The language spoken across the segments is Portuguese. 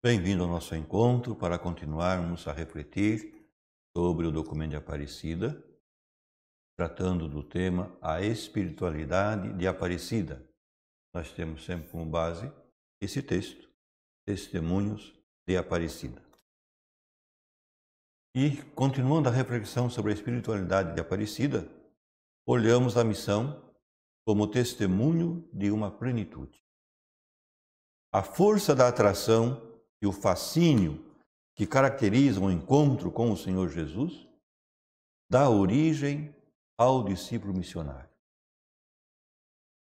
Bem-vindo ao nosso encontro para continuarmos a refletir sobre o documento de Aparecida, tratando do tema A Espiritualidade de Aparecida. Nós temos sempre como base esse texto, Testemunhos de Aparecida. E, continuando a reflexão sobre a espiritualidade de Aparecida, olhamos a missão como testemunho de uma plenitude. A força da atração e o fascínio que caracterizam o encontro com o Senhor Jesus dá origem ao discípulo missionário.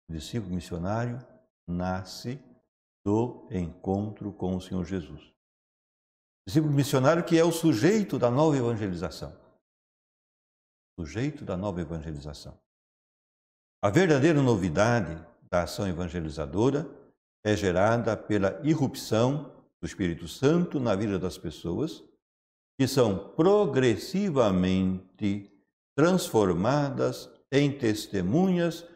O discípulo missionário nasce do encontro com o Senhor Jesus. O discípulo missionário que é o sujeito da nova evangelização. Sujeito da nova evangelização. A verdadeira novidade da ação evangelizadora é gerada pela irrupção do Espírito Santo na vida das pessoas, que são progressivamente transformadas em testemunhas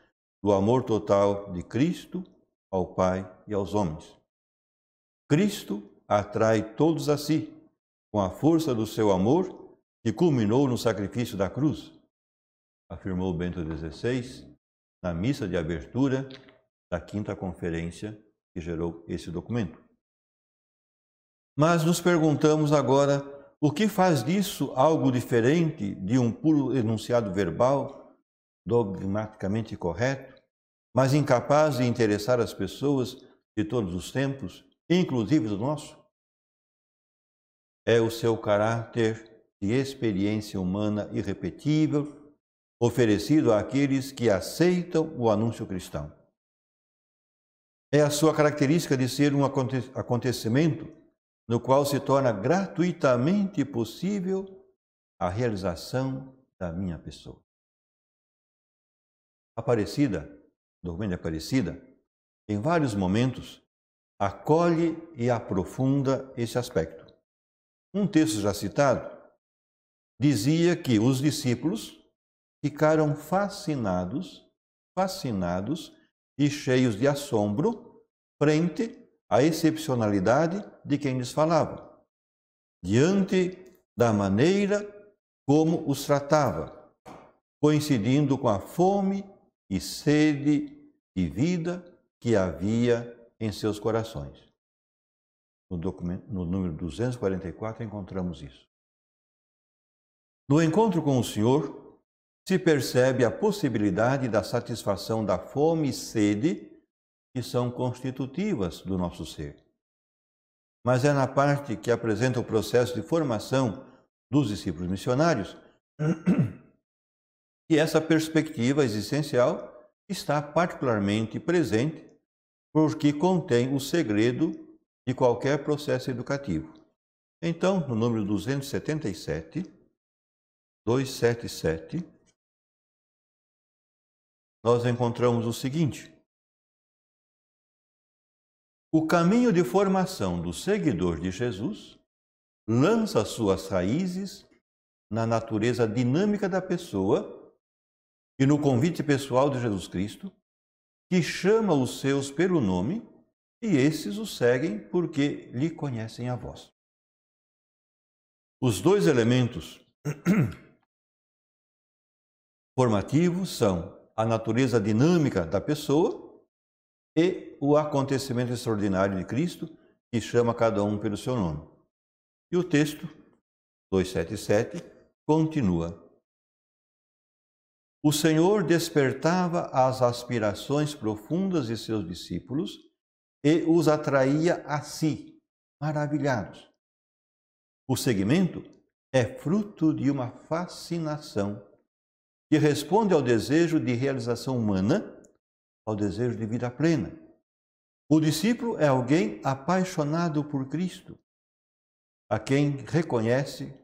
do amor total de Cristo ao Pai e aos homens. Cristo atrai todos a si, com a força do seu amor, que culminou no sacrifício da cruz, afirmou Bento XVI na missa de abertura da quinta conferência que gerou esse documento. Mas nos perguntamos agora, o que faz disso algo diferente de um puro enunciado verbal, dogmaticamente correto, mas incapaz de interessar as pessoas de todos os tempos, inclusive do nosso? É o seu caráter de experiência humana irrepetível, oferecido àqueles que aceitam o anúncio cristão. É a sua característica de ser um acontecimento no qual se torna gratuitamente possível a realização da minha pessoa. Aparecida, documento de Aparecida, em vários momentos, acolhe e aprofunda esse aspecto. Um texto já citado dizia que os discípulos ficaram fascinados e cheios de assombro frente à excepcionalidade de quem lhes falava, diante da maneira como os tratava, coincidindo com a fome e sede de vida que havia em seus corações. No número 244 encontramos isso. No encontro com o Senhor, se percebe a possibilidade da satisfação da fome e sede que são constitutivas do nosso ser. Mas é na parte que apresenta o processo de formação dos discípulos missionários que essa perspectiva existencial está particularmente presente, porque contém o segredo de qualquer processo educativo. Então, no número 277, nós encontramos o seguinte: o caminho de formação do seguidor de Jesus lança suas raízes na natureza dinâmica da pessoa e no convite pessoal de Jesus Cristo, que chama os seus pelo nome, e esses o seguem porque lhe conhecem a voz. Os dois elementos formativos são a natureza dinâmica da pessoa e o acontecimento extraordinário de Cristo, que chama cada um pelo seu nome. E o texto 277 continua: o Senhor despertava as aspirações profundas de seus discípulos e os atraía a si, maravilhados. O seguimento é fruto de uma fascinação que responde ao desejo de realização humana, ao desejo de vida plena. O discípulo é alguém apaixonado por Cristo, a quem reconhece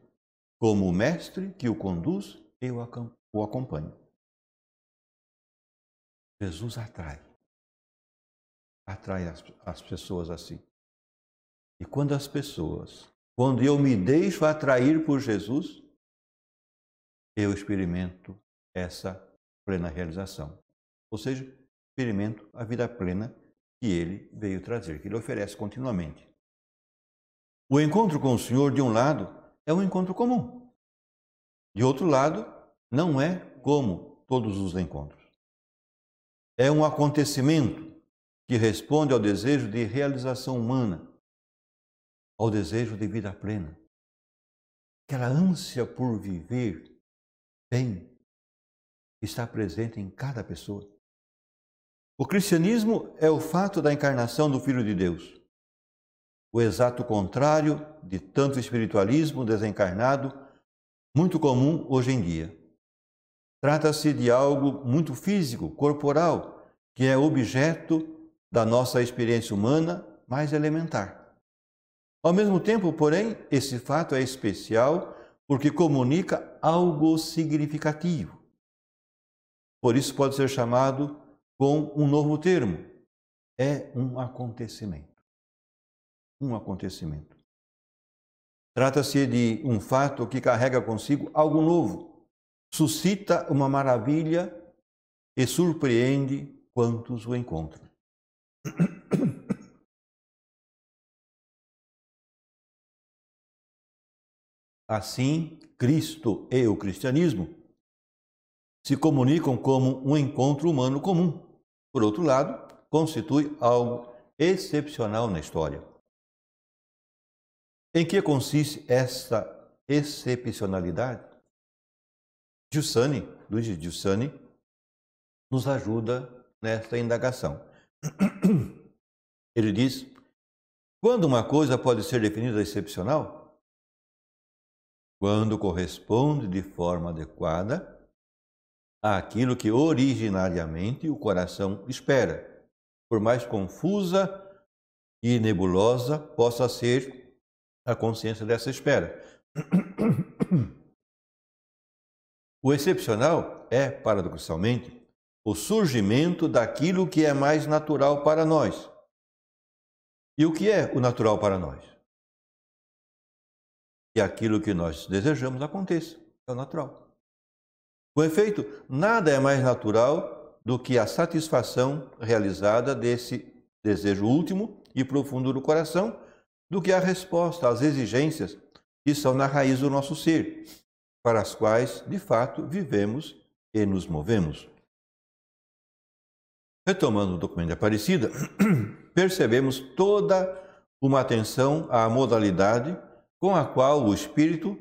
como o mestre que o conduz e o acompanha. Jesus atrai as pessoas assim. E quando eu me deixo atrair por Jesus, eu experimento essa plena realização. Ou seja, experimento a vida plena que Ele veio trazer, que Ele oferece continuamente. O encontro com o Senhor, de um lado, é um encontro comum. De outro lado, não é como todos os encontros. É um acontecimento que responde ao desejo de realização humana, ao desejo de vida plena. Aquela ânsia por viver bem está presente em cada pessoa. O cristianismo é o fato da encarnação do Filho de Deus, o exato contrário de tanto espiritualismo desencarnado, muito comum hoje em dia. Trata-se de algo muito físico, corporal, que é objeto da nossa experiência humana mais elementar. Ao mesmo tempo, porém, esse fato é especial porque comunica algo significativo. Por isso pode ser chamado com um novo termo. É um acontecimento. Um acontecimento. Trata-se de um fato que carrega consigo algo novo, suscita uma maravilha e surpreende quantos o encontram. Assim, Cristo e o cristianismo se comunicam como um encontro humano comum. Por outro lado, constitui algo excepcional na história. Em que consiste esta excepcionalidade? Luiz Giussani, nos ajuda nesta indagação. Ele diz: quando uma coisa pode ser definida excepcional? Quando corresponde de forma adequada àquilo que originariamente o coração espera, por mais confusa e nebulosa possa ser a consciência dessa espera. O excepcional é, paradoxalmente, o surgimento daquilo que é mais natural para nós. E o que é o natural para nós? Que aquilo que nós desejamos aconteça. É o natural. Com efeito, nada é mais natural do que a satisfação realizada desse desejo último e profundo do coração, do que a resposta às exigências que são na raiz do nosso ser, para as quais, de fato, vivemos e nos movemos. Retomando o documento de Aparecida, percebemos toda uma atenção à modalidade com a qual o Espírito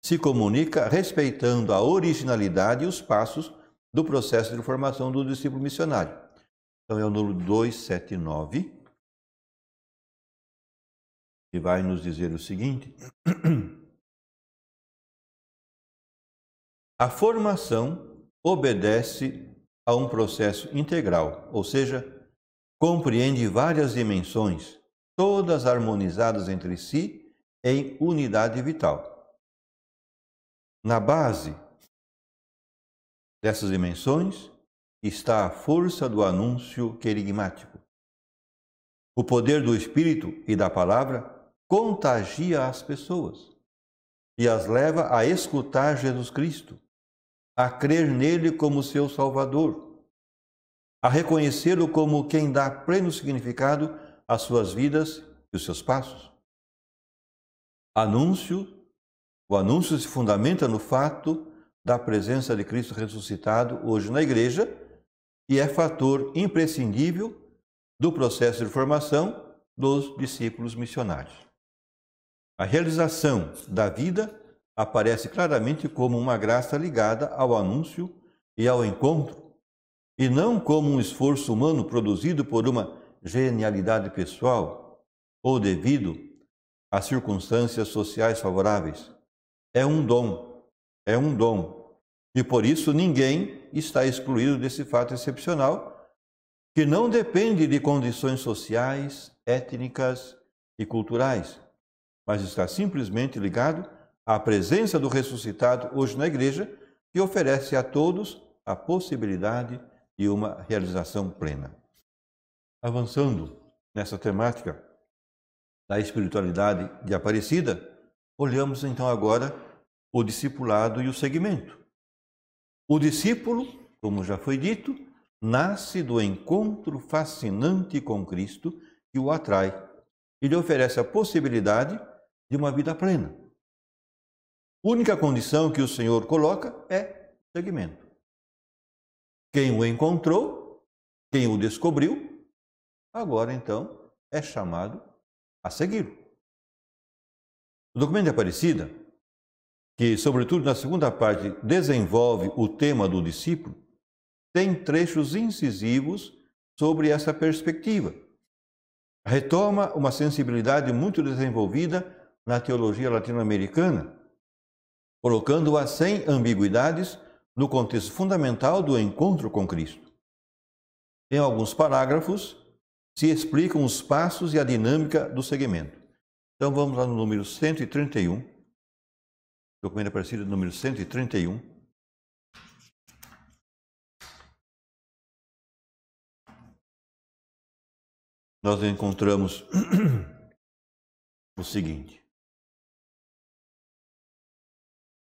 se comunica respeitando a originalidade e os passos do processo de formação do discípulo missionário. Então é o número 279, que vai nos dizer o seguinte: a formação obedece a um processo integral, ou seja, compreende várias dimensões, todas harmonizadas entre si em unidade vital. Na base dessas dimensões está a força do anúncio querigmático. O poder do Espírito e da Palavra contagia as pessoas e as leva a escutar Jesus Cristo, a crer nele como seu Salvador, a reconhecê-lo como quem dá pleno significado às suas vidas e os seus passos. O anúncio se fundamenta no fato da presença de Cristo ressuscitado hoje na Igreja e é fator imprescindível do processo de formação dos discípulos missionários. A realização da vida aparece claramente como uma graça ligada ao anúncio e ao encontro, e não como um esforço humano produzido por uma genialidade pessoal ou devido a circunstâncias sociais favoráveis. É um dom. E por isso ninguém está excluído desse fato excepcional, que não depende de condições sociais, étnicas e culturais, mas está simplesmente ligado à presença do ressuscitado hoje na Igreja, que oferece a todos a possibilidade de uma realização plena. Avançando nessa temática da espiritualidade de Aparecida, olhamos então agora o discipulado e o seguimento. O discípulo, como já foi dito, nasce do encontro fascinante com Cristo que o atrai e lhe oferece a possibilidade de uma vida plena. A única condição que o Senhor coloca é seguimento. Quem o encontrou, quem o descobriu, agora então é chamado a segui-lo. O documento de Aparecida, que sobretudo na segunda parte desenvolve o tema do discípulo, tem trechos incisivos sobre essa perspectiva. Retoma uma sensibilidade muito desenvolvida na teologia latino-americana, colocando-a sem ambiguidades no contexto fundamental do encontro com Cristo. Em alguns parágrafos se explicam os passos e a dinâmica do segmento. Então vamos lá no número 131, documento Aparecida número 131. Nós encontramos o seguinte: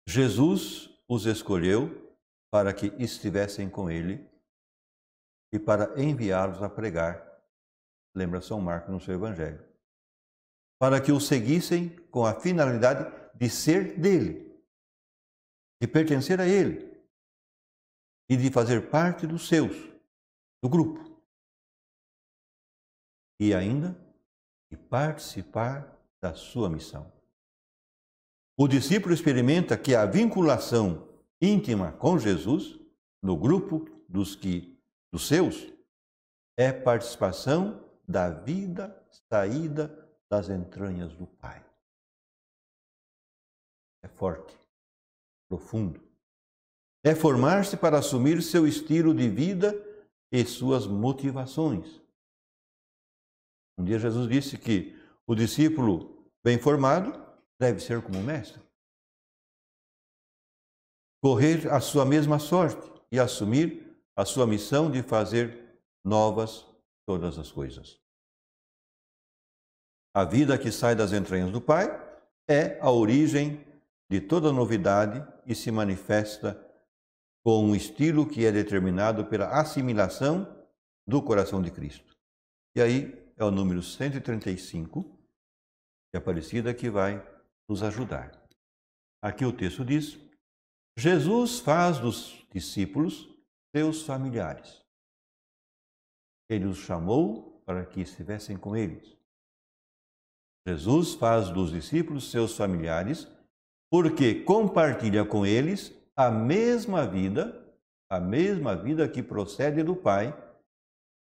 Jesus os escolheu para que estivessem com ele e para enviá-los a pregar, lembra São Marcos no seu Evangelho, para que o seguissem com a finalidade de ser dele, de pertencer a ele e de fazer parte dos seus, do grupo. E ainda de participar da sua missão. O discípulo experimenta que a vinculação íntima com Jesus, no grupo dos seus, é participação da vida saída das entranhas do Pai. É forte, profundo. É formar-se para assumir seu estilo de vida e suas motivações. Um dia Jesus disse que o discípulo bem formado deve ser como o mestre. Correr a sua mesma sorte e assumir a sua missão de fazer novas todas as coisas. A vida que sai das entranhas do Pai é a origem de toda novidade e se manifesta com um estilo que é determinado pela assimilação do coração de Cristo. E aí é o número 135, de Aparecida, que vai nos ajudar. Aqui o texto diz: Jesus faz dos discípulos seus familiares. Ele os chamou para que estivessem com eles. Jesus faz dos discípulos seus familiares porque compartilha com eles a mesma vida que procede do Pai.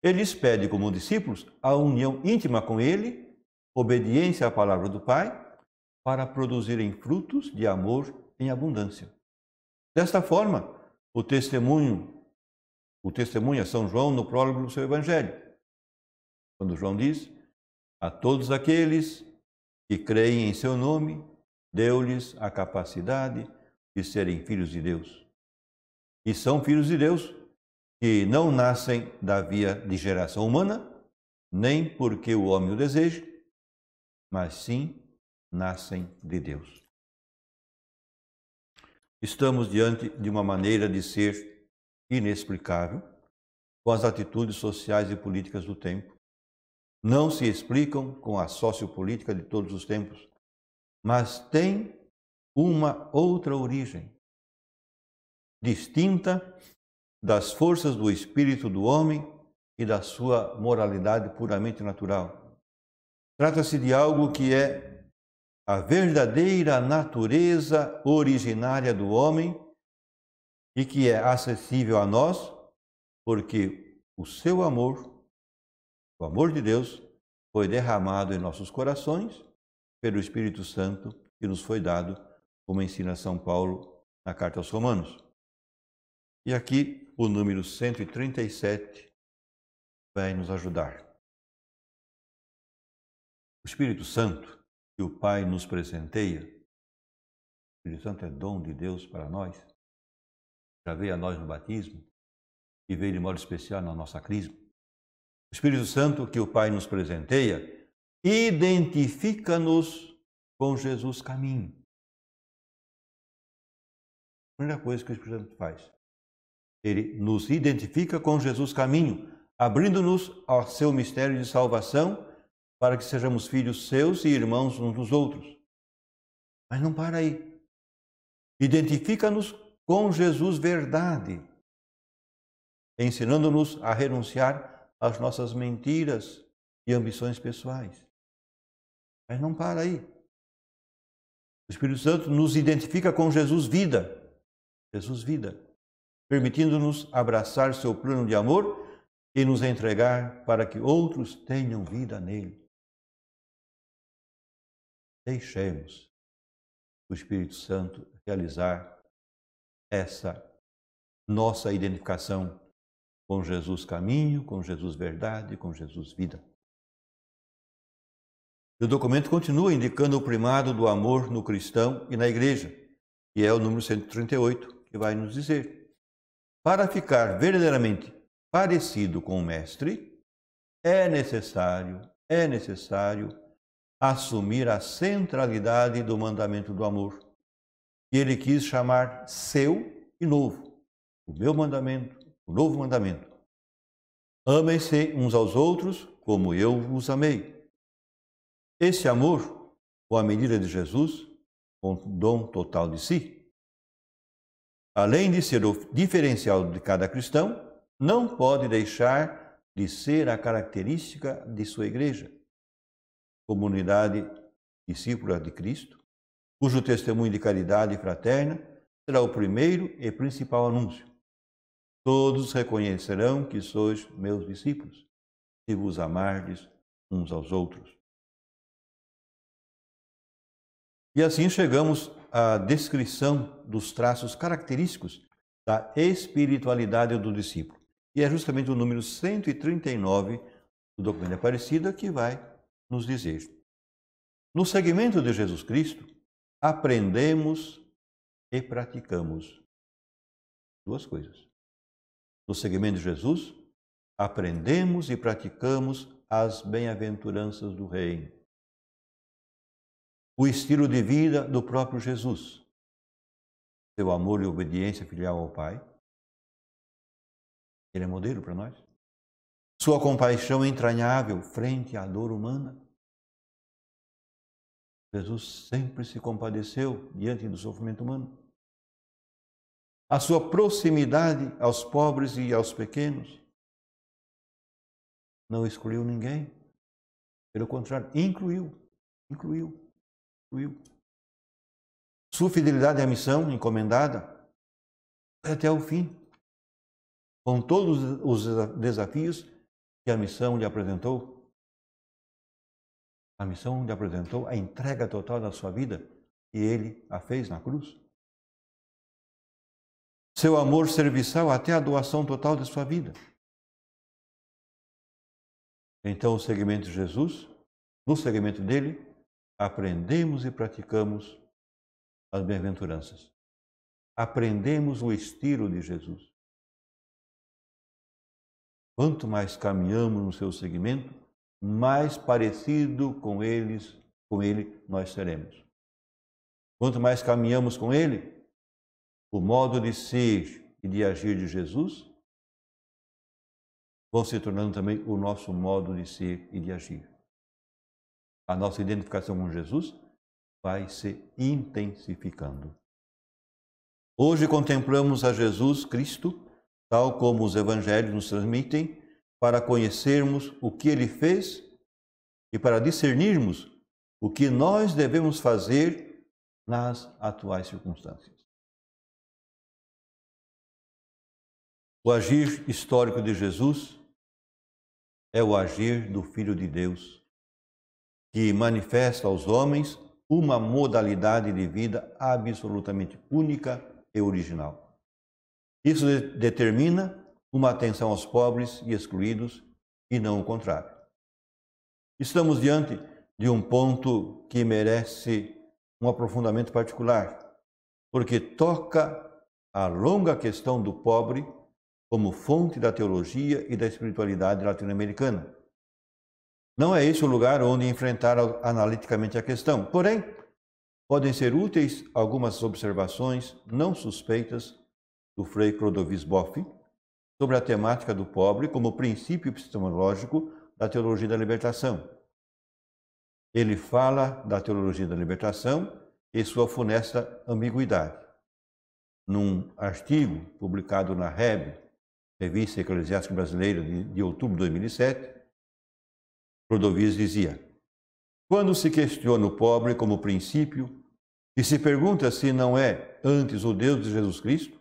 Eles pedem como discípulos a união íntima com Ele, obediência à palavra do Pai, para produzirem frutos de amor em abundância. Desta forma, o testemunha São João no prólogo do seu Evangelho, quando João diz: a todos aqueles que creem em seu nome, deu-lhes a capacidade de serem filhos de Deus. E são filhos de Deus que não nascem da via de geração humana, nem porque o homem o deseja, mas sim nascem de Deus. Estamos diante de uma maneira de ser inexplicável, com as atitudes sociais e políticas do tempo. Não se explicam com a sociopolítica de todos os tempos, mas tem uma outra origem, distinta das forças do espírito do homem e da sua moralidade puramente natural. Trata-se de algo que é a verdadeira natureza originária do homem e que é acessível a nós, porque o seu amor, o amor de Deus, foi derramado em nossos corações pelo Espírito Santo que nos foi dado, como ensina São Paulo na Carta aos Romanos. E aqui o número 137 vai nos ajudar. O Espírito Santo que o Pai nos presenteia, o Espírito Santo é dom de Deus para nós, já veio a nós no batismo e veio de modo especial na nossa crisma. O Espírito Santo que o Pai nos presenteia identifica-nos com Jesus caminho. A primeira coisa que o Espírito Santo faz, ele nos identifica com Jesus caminho, abrindo-nos ao seu mistério de salvação, para que sejamos filhos seus e irmãos uns dos outros. Mas não para aí. Identifica-nos com Jesus verdade, ensinando-nos a renunciar às nossas mentiras e ambições pessoais. Mas não para aí. O Espírito Santo nos identifica com Jesus vida. Jesus vida. Permitindo-nos abraçar seu plano de amor e nos entregar para que outros tenham vida nele. Deixemos o Espírito Santo realizar essa nossa identificação com Jesus caminho, com Jesus verdade, com Jesus vida. O documento continua indicando o primado do amor no cristão e na igreja, e é o número 138 que vai nos dizer: para ficar verdadeiramente parecido com o Mestre, é necessário assumir a centralidade do mandamento do amor, que ele quis chamar seu e novo. O meu mandamento, o novo mandamento. Amem-se uns aos outros como eu vos amei. Esse amor, com a medida de Jesus, com o dom total de si, além de ser o diferencial de cada cristão, não pode deixar de ser a característica de sua igreja, comunidade discípula de Cristo, cujo testemunho de caridade fraterna será o primeiro e principal anúncio. Todos reconhecerão que sois meus discípulos, se vos amardes uns aos outros. E assim chegamos à descrição dos traços característicos da espiritualidade do discípulo. E é justamente o número 139 do documento Aparecida que vai nos dizer: no seguimento de Jesus Cristo, aprendemos e praticamos duas coisas. No seguimento de Jesus, aprendemos e praticamos as bem-aventuranças do Reino. O estilo de vida do próprio Jesus, seu amor e obediência filial ao Pai. Ele é modelo para nós. Sua compaixão entranhável frente à dor humana. Jesus sempre se compadeceu diante do sofrimento humano. A sua proximidade aos pobres e aos pequenos. Não excluiu ninguém. Pelo contrário, incluiu. Sua fidelidade à missão encomendada até o fim, com todos os desafios que a missão lhe apresentou. A missão lhe apresentou a entrega total da sua vida e ele a fez na cruz. Seu amor serviçal até a doação total de sua vida. Então, o seguimento de Jesus, no seguimento dele, aprendemos e praticamos as bem-aventuranças. Aprendemos o estilo de Jesus. Quanto mais caminhamos no seu seguimento, mais parecido com ele nós seremos. Quanto mais caminhamos com ele, o modo de ser e de agir de Jesus vão se tornando também o nosso modo de ser e de agir. A nossa identificação com Jesus vai se intensificando. Hoje contemplamos a Jesus Cristo, tal como os evangelhos nos transmitem, para conhecermos o que ele fez e para discernirmos o que nós devemos fazer nas atuais circunstâncias. O agir histórico de Jesus é o agir do Filho de Deus, que manifesta aos homens uma modalidade de vida absolutamente única e original. Isso determina uma atenção aos pobres e excluídos e não o contrário. Estamos diante de um ponto que merece um aprofundamento particular, porque toca a longa questão do pobre como fonte da teologia e da espiritualidade latino-americana. Não é esse o lugar onde enfrentar analiticamente a questão. Porém, podem ser úteis algumas observações não suspeitas do Frei Clodovis Boff sobre a temática do pobre como princípio epistemológico da teologia da libertação. Ele fala da teologia da libertação e sua funesta ambiguidade. Num artigo publicado na REB, Revista Eclesiástica Brasileira, de outubro de 2007, Clodovis dizia: quando se questiona o pobre como princípio e se pergunta se não é antes o Deus de Jesus Cristo,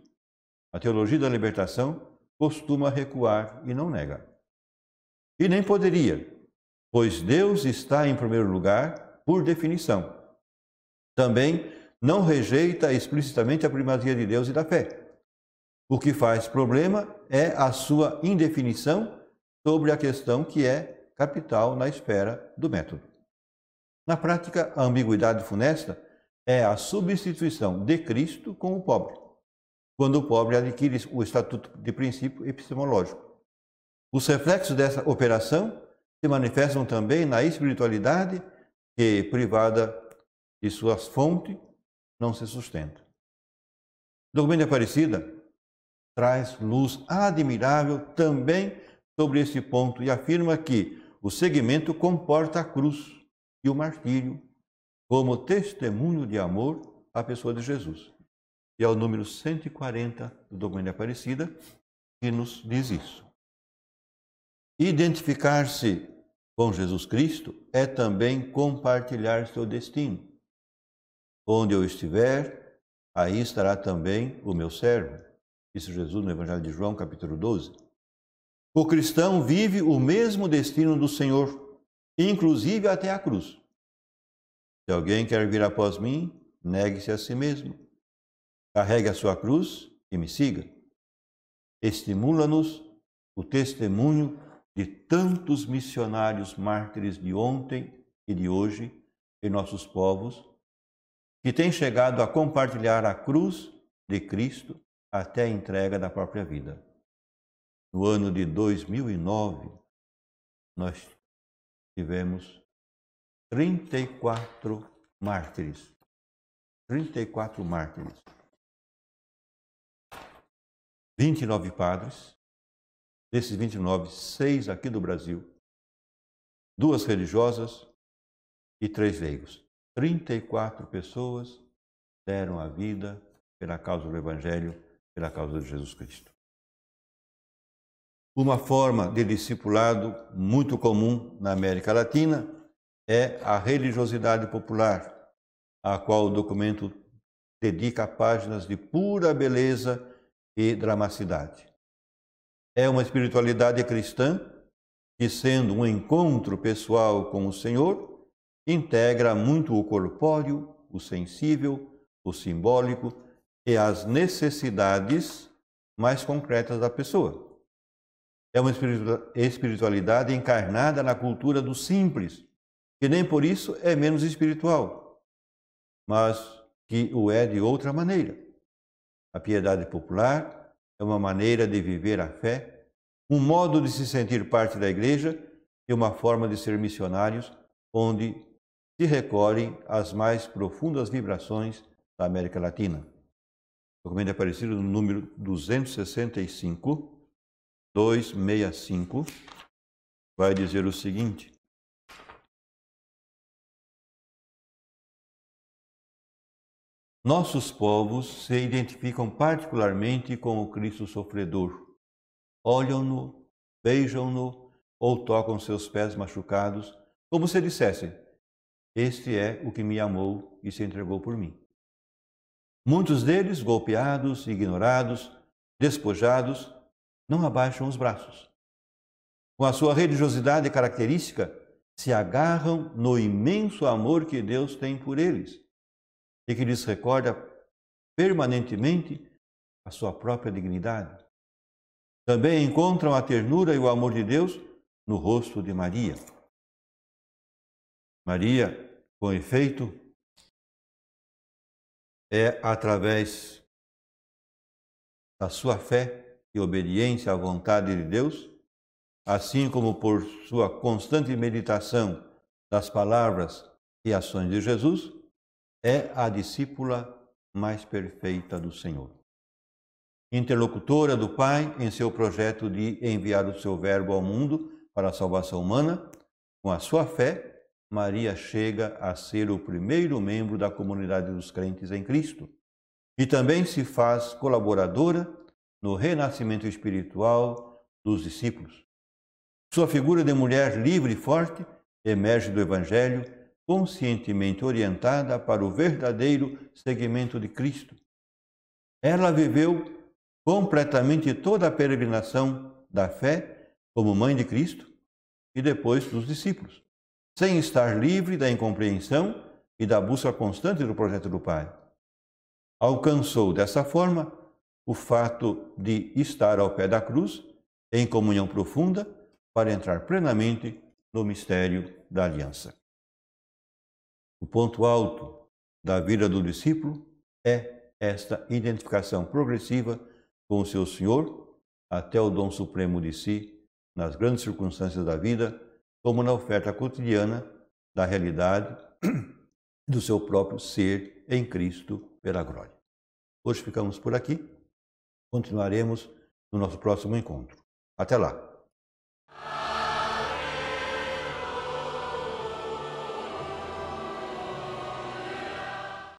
a teologia da libertação costuma recuar e não nega. E nem poderia, pois Deus está em primeiro lugar por definição. Também não rejeita explicitamente a primazia de Deus e da fé. O que faz problema é a sua indefinição sobre a questão que é capital na esfera do método. Na prática, a ambiguidade funesta é a substituição de Cristo com o pobre, quando o pobre adquire o estatuto de princípio epistemológico. Os reflexos dessa operação se manifestam também na espiritualidade que, privada de suas fontes, não se sustenta. O documento de Aparecida traz luz admirável também sobre esse ponto e afirma que o segmento comporta a cruz e o martírio como testemunho de amor à pessoa de Jesus. E é o número 140 do documento de Aparecida que nos diz isso. Identificar-se com Jesus Cristo é também compartilhar seu destino. Onde eu estiver, aí estará também o meu servo. Disse Jesus no Evangelho de João, capítulo 12. O cristão vive o mesmo destino do Senhor, inclusive até a cruz. Se alguém quer vir após mim, negue-se a si mesmo. Carregue a sua cruz e me siga. Estimula-nos o testemunho de tantos missionários mártires de ontem e de hoje em nossos povos, que têm chegado a compartilhar a cruz de Cristo até a entrega da própria vida. No ano de 2009, nós tivemos 34 mártires. 34 mártires. 29 padres. Desses 29, 6 aqui do Brasil. 2 religiosas e 3 leigos. 34 pessoas deram a vida pela causa do Evangelho, pela causa de Jesus Cristo. Uma forma de discipulado muito comum na América Latina é a religiosidade popular, a qual o documento dedica páginas de pura beleza e dramaticidade. É uma espiritualidade cristã que, sendo um encontro pessoal com o Senhor, integra muito o corpóreo, o sensível, o simbólico e as necessidades mais concretas da pessoa. É uma espiritualidade encarnada na cultura do simples, que nem por isso é menos espiritual, mas que o é de outra maneira. A piedade popular é uma maneira de viver a fé, um modo de se sentir parte da igreja e uma forma de ser missionários, onde se recolhem as mais profundas vibrações da América Latina. O documento é aparecido no número 265, 265, vai dizer o seguinte: nossos povos se identificam particularmente com o Cristo sofredor. Olham-no, beijam-no ou tocam seus pés machucados, como se dissessem: este é o que me amou e se entregou por mim. Muitos deles, golpeados, ignorados, despojados, não abaixam os braços. Com a sua religiosidade característica, se agarram no imenso amor que Deus tem por eles e que lhes recorda permanentemente a sua própria dignidade. Também encontram a ternura e o amor de Deus no rosto de Maria. Maria, com efeito, é através da sua fé e obediência à vontade de Deus, assim como por sua constante meditação das palavras e ações de Jesus, é a discípula mais perfeita do Senhor. Interlocutora do Pai em seu projeto de enviar o seu Verbo ao mundo para a salvação humana, com a sua fé, Maria chega a ser o primeiro membro da comunidade dos crentes em Cristo e também se faz colaboradora no renascimento espiritual dos discípulos. Sua figura de mulher livre e forte emerge do Evangelho, conscientemente orientada para o verdadeiro seguimento de Cristo. Ela viveu completamente toda a peregrinação da fé como mãe de Cristo e depois dos discípulos, sem estar livre da incompreensão e da busca constante do projeto do Pai. Alcançou dessa forma o fato de estar ao pé da cruz, em comunhão profunda, para entrar plenamente no mistério da aliança. O ponto alto da vida do discípulo é esta identificação progressiva com o seu Senhor, até o dom supremo de si, nas grandes circunstâncias da vida, como na oferta cotidiana da realidade do seu próprio ser em Cristo pela glória. Hoje ficamos por aqui, continuaremos no nosso próximo encontro. Até lá!